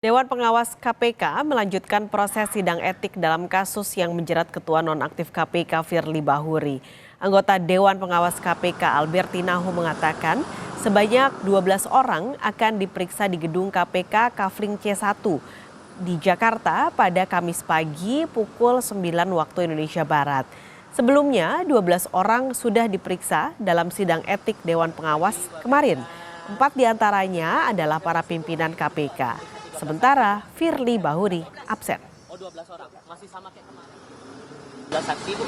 Dewan Pengawas KPK melanjutkan proses sidang etik dalam kasus yang menjerat Ketua Nonaktif KPK Firly Bahuri. Anggota Dewan Pengawas KPK Alberti Nahu mengatakan sebanyak 12 orang akan diperiksa di gedung KPK Kafling C1 di Jakarta pada Kamis pagi pukul 9 waktu Indonesia Barat. Sebelumnya 12 orang sudah diperiksa dalam sidang etik Dewan Pengawas kemarin. 4 diantaranya adalah para pimpinan KPK. Sementara Firly Bahuri absen. Oh 12 orang, masih sama kayak kemarin? 12 saksi Bu?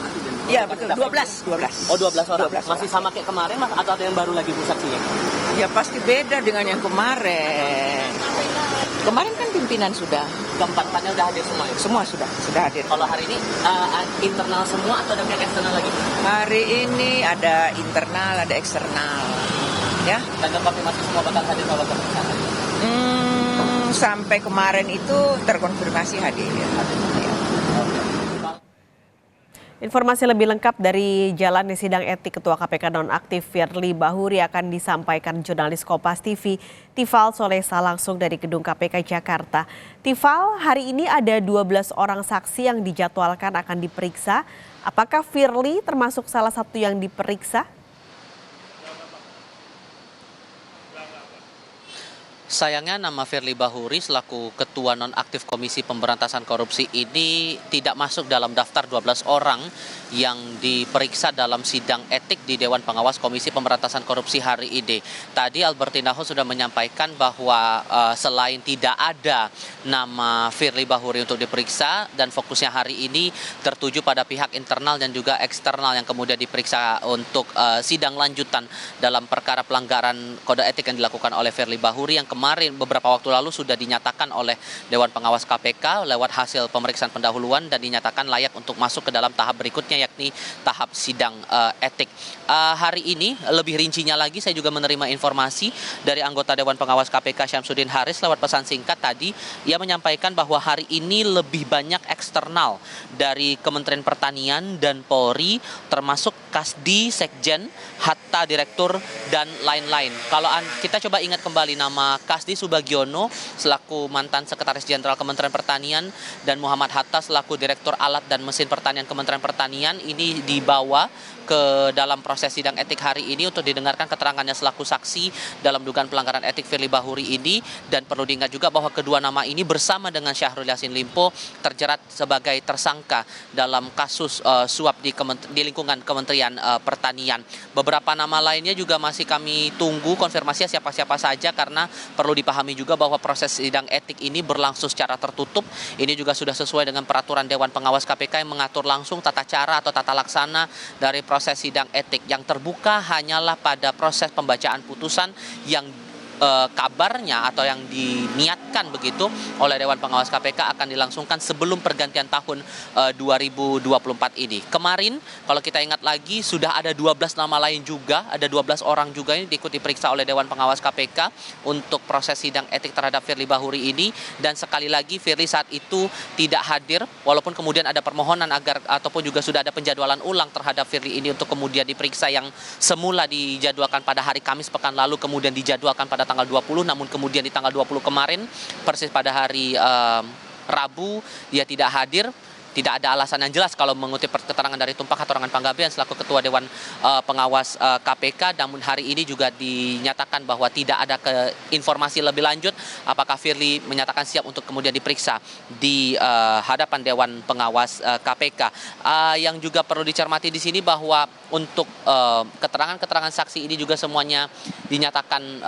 Iya betul, 12. Oh 12 orang, 12 masih sama kayak kemarin Mas? Atau ada yang baru lagi Bu saksinya? Ya pasti beda dengan yang kemarin. Kemarin kan pimpinan sudah. Keempatnya udah hadir semua ya? Semua sudah hadir. Kalau hari ini internal semua atau ada pihak eksternal lagi? Hari ini ada internal, ada eksternal. Ya. Dan terkonfirmasi semua bakal hadir kalau pemeriksaan? Sampai kemarin itu terkonfirmasi hadir. Ya. Informasi lebih lengkap dari jalannya sidang etik Ketua KPK nonaktif Firly Bahuri akan disampaikan jurnalis Kompas TV Tifal Solesa langsung dari gedung KPK Jakarta. Tifal, hari ini ada 12 orang saksi yang dijadwalkan akan diperiksa. Apakah Firly termasuk salah satu yang diperiksa? Sayangnya nama Firly Bahuri selaku Ketua Nonaktif Komisi Pemberantasan Korupsi ini tidak masuk dalam daftar 12 orang yang diperiksa dalam sidang etik di Dewan Pengawas Komisi Pemberantasan Korupsi hari ini. Tadi Alberti Nahu sudah menyampaikan bahwa selain tidak ada nama Firly Bahuri untuk diperiksa dan fokusnya hari ini tertuju pada pihak internal dan juga eksternal yang kemudian diperiksa untuk sidang lanjutan dalam perkara pelanggaran kode etik yang dilakukan oleh Firly Bahuri yang kemarin beberapa waktu lalu sudah dinyatakan oleh Dewan Pengawas KPK lewat hasil pemeriksaan pendahuluan dan dinyatakan layak untuk masuk ke dalam tahap berikutnya yakni tahap sidang etik. Hari ini lebih rincinya lagi saya juga menerima informasi dari anggota Dewan Pengawas KPK Syamsuddin Haris lewat pesan singkat tadi. Ia menyampaikan bahwa hari ini lebih banyak eksternal dari Kementerian Pertanian dan Polri termasuk Kasdi, Sekjen, Hatta Direktur dan lain-lain. Kalau kita coba ingat kembali nama Kasdi Subagiono selaku mantan Sekretaris Jenderal Kementerian Pertanian dan Muhammad Hatta selaku Direktur Alat dan Mesin Pertanian Kementerian Pertanian ini dibawa ke dalam proses sidang etik hari ini untuk didengarkan keterangannya selaku saksi dalam dugaan pelanggaran etik Firly Bahuri ini. Dan perlu diingat juga bahwa kedua nama ini bersama dengan Syahrul Yassin Limpo terjerat sebagai tersangka dalam kasus suap di lingkungan Kementerian Pertanian. Beberapa nama lainnya juga masih kami tunggu konfirmasi siapa-siapa saja karena perlu dipahami juga bahwa proses sidang etik ini berlangsung secara tertutup. Ini juga sudah sesuai dengan peraturan Dewan Pengawas KPK yang mengatur langsung tata cara atau tata laksana dari proses sidang etik. Yang terbuka hanyalah pada proses pembacaan putusan yang kabarnya atau yang diniatkan begitu oleh Dewan Pengawas KPK akan dilangsungkan sebelum pergantian tahun 2024 ini. Kemarin kalau kita ingat lagi sudah ada 12 nama lain juga, ada 12 orang juga yang diikuti periksa oleh Dewan Pengawas KPK untuk proses sidang etik terhadap Firly Bahuri ini. Dan sekali lagi Firly saat itu tidak hadir walaupun kemudian ada permohonan agar ataupun juga sudah ada penjadwalan ulang terhadap Firly ini untuk kemudian diperiksa yang semula dijadwalkan pada hari Kamis pekan lalu kemudian dijadwalkan pada tanggal 20 namun kemudian di tanggal 20 kemarin persis pada hari Rabu dia tidak hadir. Tidak ada alasan yang jelas kalau mengutip keterangan dari Tumpak Hatorangan Panggabean selaku Ketua Dewan Pengawas KPK. Namun hari ini juga dinyatakan bahwa tidak ada informasi lebih lanjut apakah Firly menyatakan siap untuk kemudian diperiksa di hadapan Dewan Pengawas KPK. Yang juga perlu dicermati di sini bahwa untuk keterangan-keterangan saksi ini juga semuanya dinyatakan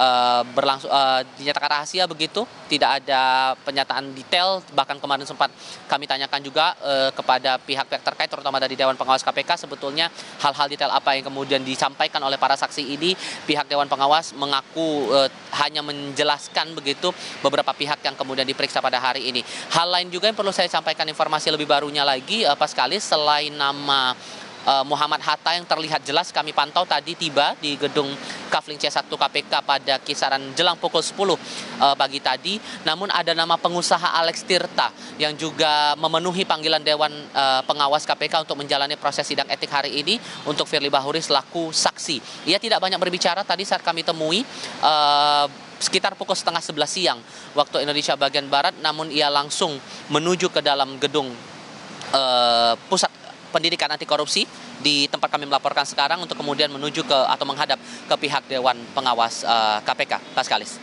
dinyatakan rahasia begitu. Tidak ada pernyataan detail, bahkan kemarin sempat kami tanyakan juga kepada pihak-pihak terkait terutama dari Dewan Pengawas KPK sebetulnya hal-hal detail apa yang kemudian disampaikan oleh para saksi ini. Pihak Dewan Pengawas mengaku hanya menjelaskan begitu beberapa pihak yang kemudian diperiksa pada hari ini. Hal lain juga yang perlu saya sampaikan informasi lebih barunya lagi Pak sekali, selain nama Muhammad Hatta yang terlihat jelas kami pantau tadi tiba di gedung Kafling C1 KPK pada kisaran jelang pukul 10 pagi tadi. Namun ada nama pengusaha Alex Tirta yang juga memenuhi panggilan Dewan Pengawas KPK untuk menjalani proses sidang etik hari ini untuk Firly Bahuri selaku saksi. Ia tidak banyak berbicara tadi saat kami temui. sekitar pukul setengah 11 siang waktu Indonesia bagian Barat, namun ia langsung menuju ke dalam gedung Pusat Pendidikan Anti Korupsi di tempat kami melaporkan sekarang untuk kemudian menuju ke atau menghadap ke pihak Dewan Pengawas KPK. Paskalis.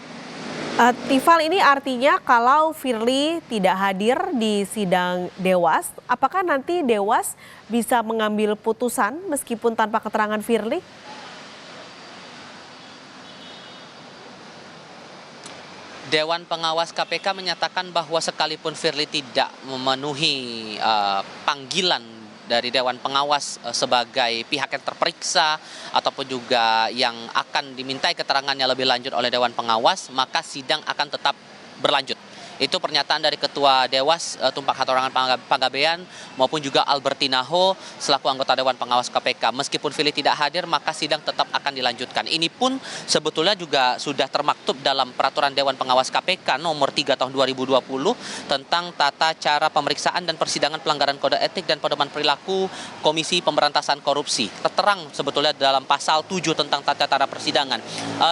Tifal, ini artinya kalau Firly tidak hadir di sidang Dewas, apakah nanti Dewas bisa mengambil putusan meskipun tanpa keterangan Firly? Dewan Pengawas KPK menyatakan bahwa sekalipun Firly tidak memenuhi panggilan dari Dewan Pengawas sebagai pihak yang terperiksa ataupun juga yang akan dimintai keterangannya lebih lanjut oleh Dewan Pengawas, maka sidang akan tetap berlanjut. Itu pernyataan dari Ketua Dewas Tumpak Hatorangan Panggabean maupun juga Albertina Ho selaku anggota Dewan Pengawas KPK. Meskipun Firly tidak hadir, maka sidang tetap akan dilanjutkan. Ini pun sebetulnya juga sudah termaktub dalam Peraturan Dewan Pengawas KPK nomor 3 tahun 2020 tentang tata cara pemeriksaan dan persidangan pelanggaran kode etik dan pedoman perilaku Komisi Pemberantasan Korupsi. Terterang sebetulnya dalam pasal 7 tentang tata cara persidangan.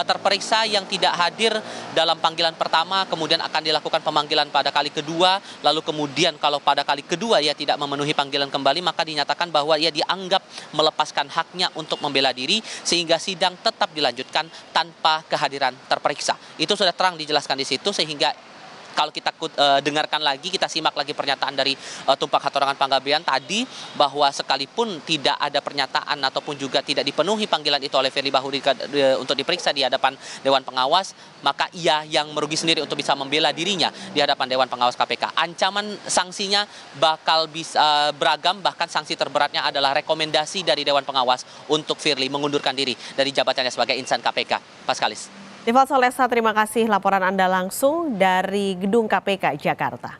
Terperiksa yang tidak hadir dalam panggilan pertama kemudian akan dilakukan pemanggilan pada kali kedua, lalu kemudian kalau pada kali kedua ia tidak memenuhi panggilan kembali, maka dinyatakan bahwa ia dianggap melepaskan haknya untuk membela diri sehingga sidang tetap dilanjutkan tanpa kehadiran terperiksa. Itu sudah terang dijelaskan di situ, sehingga kalau kita dengarkan lagi, kita simak lagi pernyataan dari Tumpak Hatorangan Panggabean tadi bahwa sekalipun tidak ada pernyataan ataupun juga tidak dipenuhi panggilan itu oleh Firly Bahuri untuk diperiksa di hadapan Dewan Pengawas, maka ia yang merugi sendiri untuk bisa membela dirinya di hadapan Dewan Pengawas KPK. Ancaman sanksinya bakal bisa beragam, bahkan sanksi terberatnya adalah rekomendasi dari Dewan Pengawas untuk Firly mengundurkan diri dari jabatannya sebagai insan KPK. Paskalis. Tifal Solesa, terima kasih laporan Anda langsung dari Gedung KPK Jakarta.